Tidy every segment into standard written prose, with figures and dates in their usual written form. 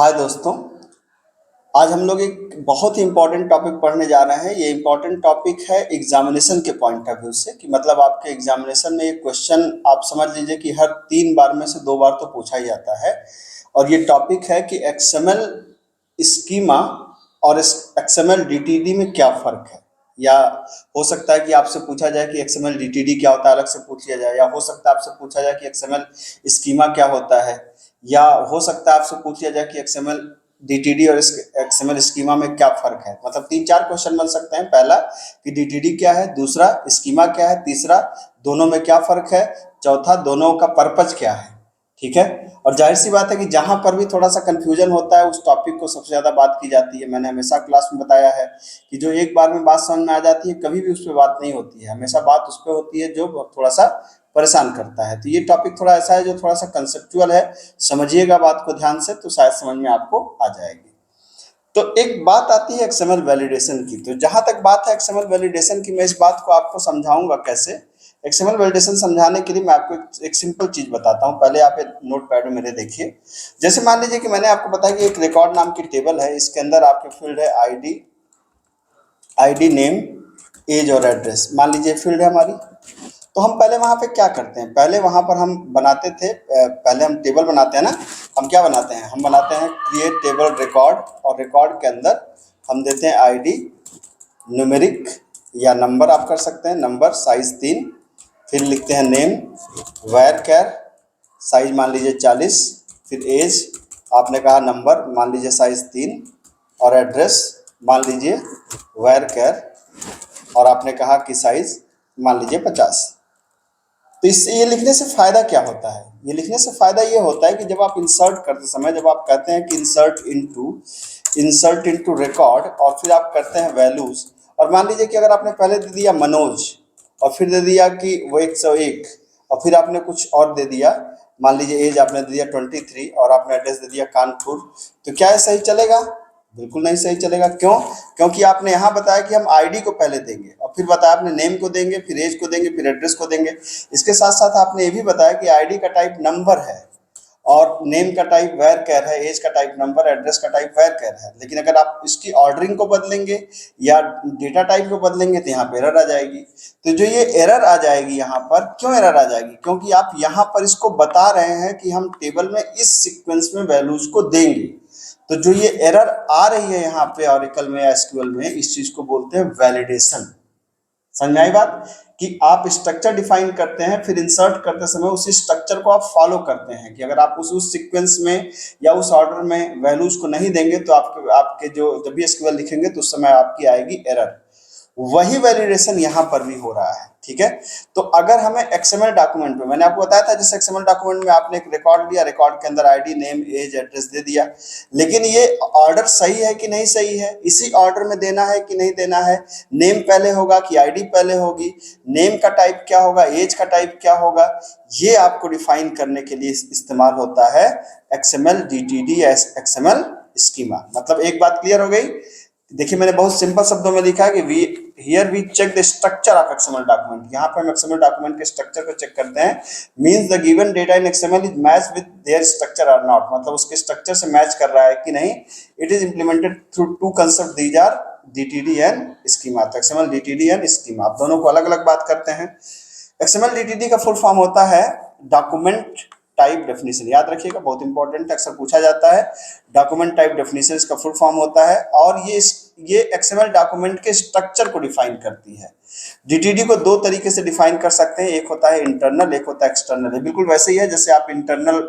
हाय दोस्तों। आज हम लोग एक बहुत ही इम्पोर्टेंट टॉपिक पढ़ने जा रहे हैं। ये इम्पोर्टेंट टॉपिक है एग्जामिनेशन के पॉइंट ऑफ व्यू से कि मतलब आपके एग्जामिनेशन में एक क्वेश्चन आप समझ लीजिए कि हर 3 बार में से 2 बार तो पूछा ही जाता है। और ये टॉपिक है कि एक्सएमएल स्कीमा और एक्सएमएल डीटीडी में क्या फ़र्क है। या हो सकता है कि आपसे पूछा जाए कि एक्सएमएल डीटीडी क्या होता है, अलग से पूछ लिया जाए। या हो सकता है आपसे पूछा जाए कि एक्सएमएल स्कीमा क्या होता है। या हो सकता है आपसे पूछ लिया जाए कि एक्सएमएल डीटीडी और एक्सएमएल स्कीमा में क्या फर्क है। मतलब 3-4 क्वेश्चन बन सकते हैं। पहला कि डीटीडी क्या है, दूसरा स्कीमा क्या है, तीसरा दोनों में क्या फर्क है, चौथा दोनों का पर्पज क्या है। ठीक है। और जाहिर सी बात है कि जहां पर भी थोड़ा सा कंफ्यूजन होता है उस टॉपिक को सबसे ज्यादा बात की जाती है। मैंने हमेशा क्लास में बताया है कि जो एक बार में बात समझ में आ जाती है कभी भी उस पर बात नहीं होती है। हमेशा बात उस पर होती है जो थोड़ा सा परेशान करता है। तो ये टॉपिक थोड़ा ऐसा है जो थोड़ा सा कंसेप्चुअल है। समझिएगा बात को ध्यान से तो शायद समझ में आपको आ जाएगी। तो एक बात आती है एक्सएमएल वैलिडेशन की। तो जहां तक बात है एक्सएमएल वैलिडेशन की, मैं इस बात को आपको समझाऊंगा कैसे। एक्सएमएल वैलिडेशन समझाने के लिए मैं आपको एक सिंपल चीज बताता हूं। पहले आप नोट पैड में मेरे देखिए। जैसे मान लीजिए कि मैंने आपको बताया कि एक रिकॉर्ड नाम की टेबल है। इसके अंदर आपके फील्ड है आईडी नेम एज और एड्रेस। मान लीजिए फील्ड है हमारी। तो हम पहले वहां पे क्या करते हैं, पहले वहां पर हम बनाते थे, पहले हम टेबल बनाते हैं ना। हम क्या बनाते हैं, हम बनाते हैं क्रिएट टेबल रिकॉर्ड। और रिकॉर्ड के अंदर हम देते हैं आईडी, न्यूमेरिक या नंबर आप कर सकते हैं, नंबर साइज 3। फिर लिखते हैं नेम, वेर कैर साइज मान लीजिए 40। फिर एज आपने कहा नंबर मान लीजिए साइज 3। और एड्रेस मान लीजिए वेर कैर और आपने कहा कि साइज मान लीजिए 50। तो इससे ये लिखने से फायदा क्या होता है, ये लिखने से फायदा ये होता है कि जब आप इंसर्ट करते समय, जब आप कहते हैं कि इंसर्ट इनटू रिकॉर्ड और फिर आप करते हैं वैल्यूज। और मान लीजिए कि अगर आपने पहले दे दिया मनोज और फिर दे दिया कि वो 101 और फिर आपने कुछ और दे दिया, मान लीजिए एज आपने दे दिया 23 और आपने एड्रेस दे दिया कानपुर, तो क्या ये सही चलेगा? बिल्कुल नहीं सही चलेगा। क्यों? क्योंकि आपने यहाँ बताया कि हम आईडी को पहले देंगे और फिर बताया आपने नेम को देंगे, फिर एज को देंगे, फिर एड्रेस को देंगे। इसके साथ साथ आपने ये भी बताया कि आईडी का टाइप नंबर है और नेम का टाइप वेर कैर है, एज का टाइप नंबर, एड्रेस का टाइप वेर कैर है। लेकिन अगर आप इसकी ऑर्डरिंग को बदलेंगे या डेटा टाइप को बदलेंगे तो यहाँ पे एरर आ जाएगी। तो जो ये एरर आ जाएगी यहाँ पर, क्यों एरर आ जाएगी? क्योंकि आप यहाँ पर इसको बता रहे हैं कि हम टेबल में इस सीक्वेंस में वैल्यूज को देंगे। तो जो ये एरर आ रही है यहाँ पे ऑरेकल में या एसक्यूएल में, इस चीज को बोलते हैं वैलिडेशन। समझ में आई बात? कि आप स्ट्रक्चर डिफाइन करते हैं, फिर इंसर्ट करते समय उसी स्ट्रक्चर को आप फॉलो करते हैं कि अगर आप उस सीक्वेंस में या उस ऑर्डर में वैल्यूज को नहीं देंगे तो आपके आपके जो जब भी एसक्यूएल लिखेंगे तो उस समय आपकी आएगी एरर। वही वैलिडेशन यहाँ पर भी हो रहा है। ठीक है। तो अगर हमें एक्सएमएल डॉक्यूमेंट में, मैंने आपको बताया था जैसे एक्सएमएल डॉक्यूमेंट में आपने एक रिकॉर्ड लिया, रिकॉर्ड के अंदर आईडी नेम एज एड्रेस दे दिया, लेकिन ये ऑर्डर सही है कि नहीं सही है, इसी ऑर्डर में देना है कि नहीं देना है, नेम पहले होगा कि आईडी पहले होगी, नेम का टाइप क्या होगा, एज का टाइप क्या होगा, ये आपको डिफाइन करने के लिए इस्तेमाल होता है एक्सएमएल डीटीडी या एक्सएमएल स्कीमा। मतलब एक बात क्लियर हो गई। देखिए मैंने बहुत सिंपल शब्दों में लिखा है कि we check the structure of XML document. यहाँ पर हम एक्सएमएल डॉक्यूमेंट के स्ट्रक्चर को चेक करते हैं। Means the given data in XML is match with their structure और नॉट। मतलब उसके स्ट्रक्चर से मैच कर रहा है कि नहीं। It is implemented through two concept, these are DTD and schema. तो एक्सएमएल डीटीडी एंड स्कीमा आप दोनों को अलग अलग बात करते हैं। एक्सएमएल डीटीडी का फुल फॉर्म होता है डॉक्यूमेंट टाइप डेफिनेशन। याद रखिएगा, बहुत इंपॉर्टेंट अक्सर पूछा जाता है। डॉक्यूमेंट टाइप डेफिनेशन का फुल फॉर्म होता है और ये एक्सएमएल डॉक्यूमेंट के स्ट्रक्चर को डिफाइन करती है। डीटीडी को 2 तरीके से डिफाइन कर सकते हैं, एक होता है इंटरनल, एक होता है एक्सटर्नल। बिल्कुल वैसे ही है जैसे आप इंटरनल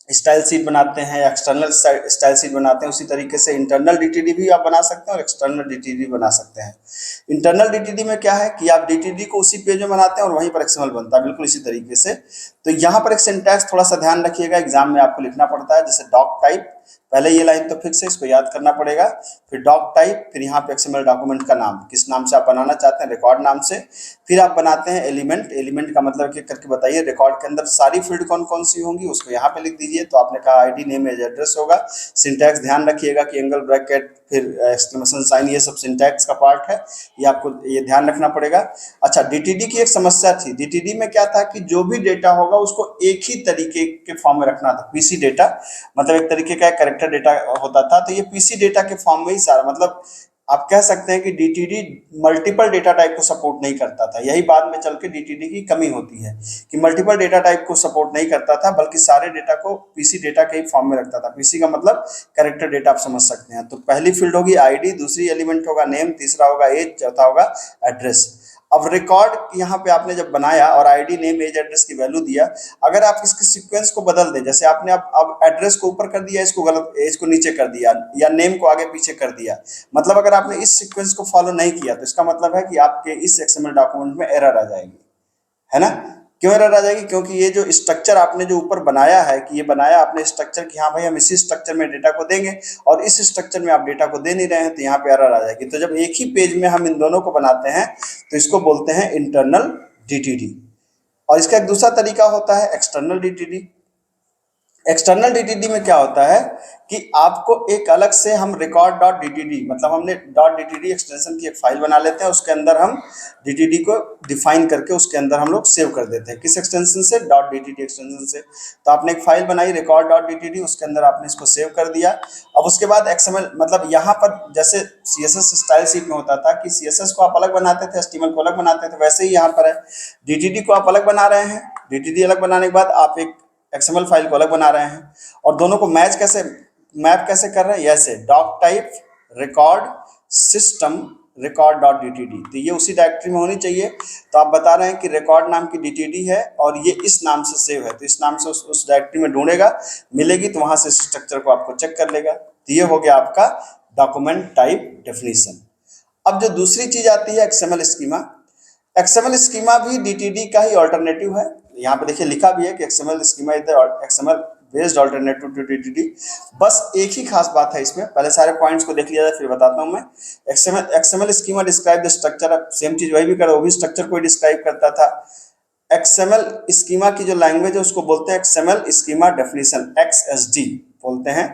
स्टाइल शीट बनाते हैं या एक्सटर्नल स्टाइल शीट बनाते हैं, उसी तरीके से इंटरनल डीटीडी भी आप बना सकते हैं और एक्सटर्नल डीटीडी बना सकते हैं। इंटरनल डीटीडी में क्या है कि आप डीटीडी को उसी पेज में बनाते हैं और वहीं पर एक्सएमएल बनता है, बिल्कुल इसी तरीके से। तो यहाँ पर एक सिंटैक्स थोड़ा सा ध्यान रखिएगा, एग्जाम में आपको लिखना पड़ता है। जैसे डॉक टाइप, पहले ये लाइन तो फिक्स है, इसको याद करना पड़ेगा। फिर डॉक टाइप, फिर यहाँ पे एक्सएमएल डॉक्यूमेंट का नाम, किस नाम से आप बनाना चाहते हैं, रिकॉर्ड नाम से। फिर आप बनाते हैं एलिमेंट। एलिमेंट का मतलब क्या करके बताइए, रिकॉर्ड के अंदर सारी फील्ड कौन कौन सी होंगी उसको यहाँ पे लिख दीजिए। तो आपने कहा आईडी नेम एज एड्रेस होगा। सिंटैक्स ध्यान रखिएगा कि एंगल ब्रैकेट फिर एक्सक्लेमेशन साइन, ये सब सिंटैक्स का पार्ट है, ये आपको ये ध्यान रखना पड़ेगा। अच्छा, डीटीडी की एक समस्या थी। डीटीडी में क्या था कि जो भी डेटा होगा उसको एक ही तरीके के फॉर्म में रखना था। पीसी डेटा मतलब एक तरीके का कैरेक्टर डेटा होता था, तो ये पीसी डेटा के फॉर्म में ही सारा, मतलब आप कह सकते हैं कि डीटीडी मल्टीपल डेटा टाइप को सपोर्ट नहीं करता था। यही बाद में चल के डीटीडी की कमी होती है कि मल्टीपल डेटा टाइप को सपोर्ट नहीं करता था, बल्कि सारे डेटा को पीसी डेटा के ही फॉर्म में रखता था। पीसी का मतलब कैरेक्टर डेटा, आप समझ सकते हैं। तो पहली फील्ड होगी आईडी, दूसरी एलिमेंट होगा नेम, तीसरा होगा एज, चौथा होगा एड्रेस। अब रिकॉर्ड यहाँ पे आपने जब बनाया और आईडी नेम एज एड्रेस की वैल्यू दिया, अगर आप इसके सीक्वेंस को बदल दें, जैसे आपने अब एड्रेस को ऊपर कर दिया, इसको गलत, एज को नीचे कर दिया, या नेम को आगे पीछे कर दिया, मतलब अगर आपने इस सीक्वेंस को फॉलो नहीं किया, तो इसका मतलब है कि आपके इस एक्सएमएल डॉक्यूमेंट में एरर आ जाएगी, है ना। क्यों एरर आ जाएगी? क्योंकि ये जो स्ट्रक्चर आपने जो ऊपर बनाया है, कि ये बनाया आपने स्ट्रक्चर कि हाँ भाई हम इसी स्ट्रक्चर में डेटा को देंगे, और इस स्ट्रक्चर में आप डेटा को दे नहीं रहे हैं, तो यहाँ पे एरर आ जाएगी। तो जब एक ही पेज में हम इन दोनों को बनाते हैं, तो इसको बोलते हैं इंटरनल डीटीडी। और इसका एक दूसरा तरीका होता है एक्सटर्नल डीटीडी। एक्सटर्नल डीटीडी में क्या होता है कि आपको एक अलग से हम रिकॉर्ड डॉट डीटीडी, मतलब हमने डॉट डीटीडी एक्सटेंशन की एक फाइल बना लेते हैं, उसके अंदर हम डीटीडी को डिफाइन करके उसके अंदर हम लोग सेव कर देते हैं। किस एक्सटेंशन से? डॉट डीटीडी एक्सटेंशन से। तो आपने एक फाइल बनाई रिकॉर्ड डॉट डीटीडी, उसके अंदर आपने इसको सेव कर दिया। अब उसके बाद एक्सएमएल, मतलब यहाँ पर जैसे सीएसएस स्टाइल शीट में होता था कि सीएसएस को आप अलग बनाते थे, एचटीएमएल को अलग बनाते थे, वैसे ही यहाँ पर है डीटीडी को आप अलग बना रहे हैं। डीटीडी अलग बनाने के बाद आप एक एक्सएमएल फाइल को अलग बना रहे हैं, और दोनों को मैप कैसे कर रहे हैं? ऐसे doc type record system record dot DTD, तो ये उसी डायरेक्टरी में होनी चाहिए। तो आप बता रहे हैं कि रिकॉर्ड नाम की डीटीडी है और ये इस नाम से सेव है, तो इस नाम से उस डायरेक्टरी में ढूंढेगा, मिलेगी तो वहां से स्ट्रक्चर को आपको चेक कर लेगा। तो ये हो गया आपका डॉक्यूमेंट टाइप डेफिनेशन। अब जो दूसरी चीज आती है एक्सएमएल स्कीमा। एक्सएमएल स्कीमा भी डीटीडी का ही ऑल्टरनेटिव है। यहाँ पे देखिए लिखा भी है कि XML schema is the XML based alternative to DTD. बस एक ही खास बात है इसमें, पहले सारे पॉइंट्स को देख लिया जाए फिर बताता हूँ मैं। XML schema describe the structure, same चीज वही भी कर, वो भी स्ट्रक्चर को डिस्क्राइब करता था। एक्सएमएल स्कीमा की जो लैंग्वेज है उसको बोलते हैं एक्सएमएल स्कीमा डेफिनेशन, एक्सएसडी बोलते हैं।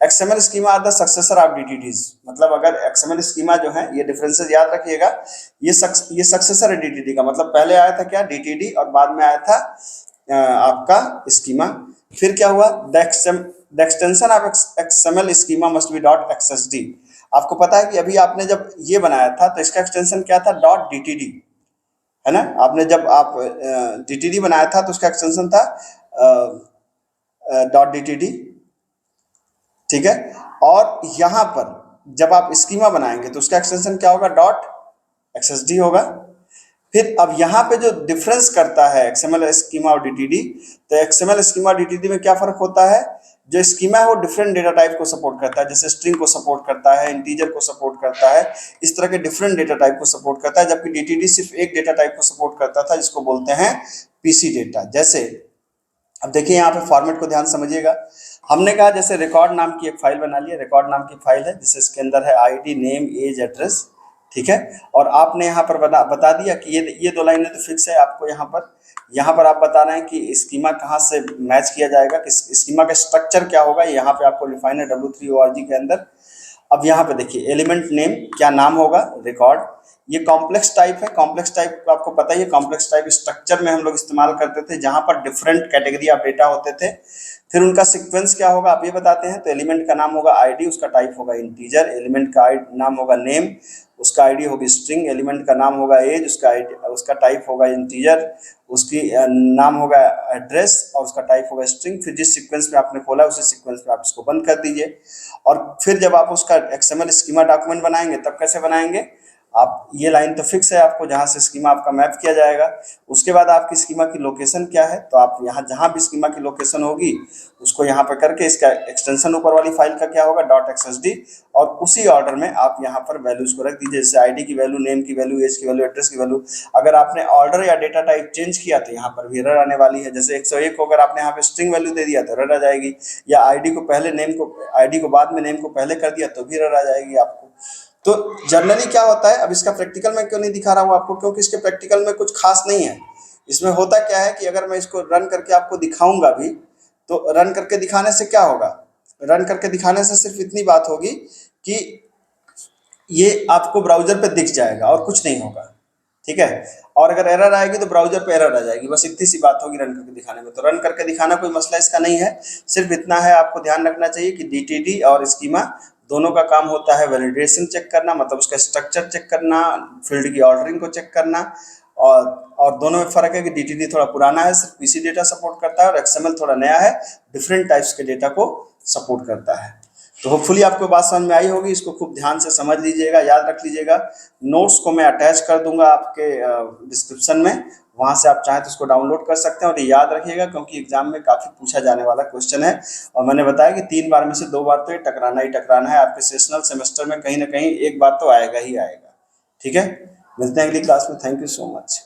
XML schema are the successor of DTDs, मतलब अगर एक्सएमएल स्कीमा जो है, ये डिफरेंसेस याद रखिएगा, ये सक्सेसर है डीटीडी का, मतलब पहले आया था क्या? डीटीडी, और बाद में आया था आपका स्कीमा। फिर क्या हुआ? The extension of XML schema must be dot XSD. आपको पता है कि अभी आपने जब ये बनाया था तो इसका एक्सटेंशन क्या था? डॉट डीटीडी, है ना। आपने जब आप डीटीडी बनाया था तो उसका एक्सटेंशन था डॉट डीटीडी, ठीक है। और यहाँ पर जब आप स्कीमा बनाएंगे तो उसका एक्सटेंशन क्या होगा? डॉट एक्सएसडी होगा। फिर अब यहाँ पे जो डिफरेंस करता है एक्सएमएल स्कीमा और डीटीडी, तो एक्सएमएल स्कीमा और डीटीडी में क्या फर्क होता है? जो स्कीमा है वो डिफरेंट डेटा टाइप को सपोर्ट करता है, जैसे स्ट्रिंग को सपोर्ट करता है, इंटीजर को सपोर्ट करता है, इस तरह के डिफरेंट डेटा टाइप को सपोर्ट करता है, जबकि डीटीडी सिर्फ एक डेटा टाइप को सपोर्ट करता था, जिसको बोलते हैं पीसी डेटा। जैसे अब देखिए यहाँ पे फॉर्मेट को ध्यान समझिएगा। हमने कहा जैसे रिकॉर्ड नाम की एक फाइल बना ली, रिकॉर्ड नाम की फाइल है जिससे इसके अंदर है आईडी नेम एज एड्रेस, ठीक है। और आपने यहाँ पर बता दिया कि ये दो लाइनें तो फिक्स है आपको। यहाँ पर आप बता रहे हैं कि स्कीमा कहाँ से मैच किया जाएगा, कि स्कीमा का स्ट्रक्चर क्या होगा, यहाँ पे आपको डिफाइन है W3ORG के अंदर। अब यहाँ पे देखिए एलिमेंट नेम क्या नाम होगा? रिकॉर्ड। ये कॉम्प्लेक्स टाइप है। कॉम्प्लेक्स टाइप आपको पता ही है, कॉम्प्लेक्स टाइप स्ट्रक्चर में हम लोग इस्तेमाल करते थे जहाँ पर डिफरेंट कैटेगरी ऑफ डेटा होते थे। फिर उनका सीक्वेंस क्या होगा आप ये बताते हैं। तो एलिमेंट का नाम होगा आईडी, उसका टाइप होगा इंटीजर। एलिमेंट का नाम होगा नेम, उसका आईडी होगी स्ट्रिंग। एलिमेंट का नाम होगा एज, उसका टाइप होगा इंटीजर। उसकी नाम होगा एड्रेस और उसका टाइप होगा स्ट्रिंग। फिर जिस सीक्वेंस में आपने खोला उसी सीक्वेंस में आप इसको बंद कर दीजिए। और फिर जब आप उसका एक्सएमएल स्कीमा डॉक्यूमेंट बनाएंगे तब कैसे बनाएंगे आप? ये लाइन तो फिक्स है आपको जहाँ से स्कीमा आपका मैप किया जाएगा। उसके बाद आपकी स्कीमा की लोकेशन क्या है? तो आप यहाँ जहाँ भी स्कीमा की लोकेशन होगी उसको यहाँ पर करके इसका एक्सटेंशन ऊपर वाली फाइल का क्या होगा? डॉट एक्सएसडी। और उसी ऑर्डर में आप यहाँ पर वैल्यूज को रख दीजिए, जैसे आईडी की वैल्यू, नेम की वैल्यू, एज की वैल्यू, एड्रेस की वैल्यू। अगर आपने ऑर्डर या डेटा टाइप चेंज किया तो यहाँ पर भी एरर आने वाली है। जैसे 101 को अगर आपने यहाँ पे स्ट्रिंग वैल्यू दे दिया तो एरर आ जाएगी, या आईडी को बाद में नेम को पहले कर दिया तो भी एरर आ जाएगी आपको। तो जनरली क्या होता है, अब इसका प्रैक्टिकल में क्यों नहीं दिखा रहा हूँ आपको, क्योंकि इसके प्रैक्टिकल में कुछ खास नहीं है। इसमें होता क्या है कि अगर मैं इसको रन करके आपको दिखाऊंगा भी, तो रन करके दिखाने से क्या होगा? रन करके दिखाने से सिर्फ इतनी बात होगी कि ये आपको ब्राउजर पे दिख जाएगा और कुछ नहीं होगा, ठीक है। और अगर एरर आएगी तो ब्राउजर पे एरर आ जाएगी, बस इतनी सी बात होगी रन करके दिखाने में। तो रन करके दिखाना कोई मसला इसका नहीं है, सिर्फ इतना है आपको ध्यान रखना चाहिए कि डीटीडी और स्कीमा दोनों का काम होता है वैलिडेशन चेक करना, मतलब उसका स्ट्रक्चर चेक करना, फील्ड की ऑर्डरिंग को चेक करना। और और दोनों में फ़र्क है कि डीटीडी थोड़ा पुराना है, सिर्फ पीसी डेटा सपोर्ट करता है, और एक्सएमएल थोड़ा नया है, डिफरेंट टाइप्स के डेटा को सपोर्ट करता है। तो होपफुली आपको बात समझ में आई होगी, इसको खूब ध्यान से समझ लीजिएगा, याद रख लीजिएगा। नोट्स को मैं अटैच कर दूंगा आपके डिस्क्रिप्शन में, वहाँ से आप चाहें तो उसको डाउनलोड कर सकते हैं। और ये याद रखिएगा क्योंकि एग्जाम में काफ़ी पूछा जाने वाला क्वेश्चन है, और मैंने बताया कि 3 बार में से 2 बार तो ये टकराना ही टकराना है, आपके सेशनल सेमेस्टर में कहीं ना कहीं एक बार तो आएगा ही आएगा। ठीक है, मिलते हैं अगली क्लास में। Thank you so much.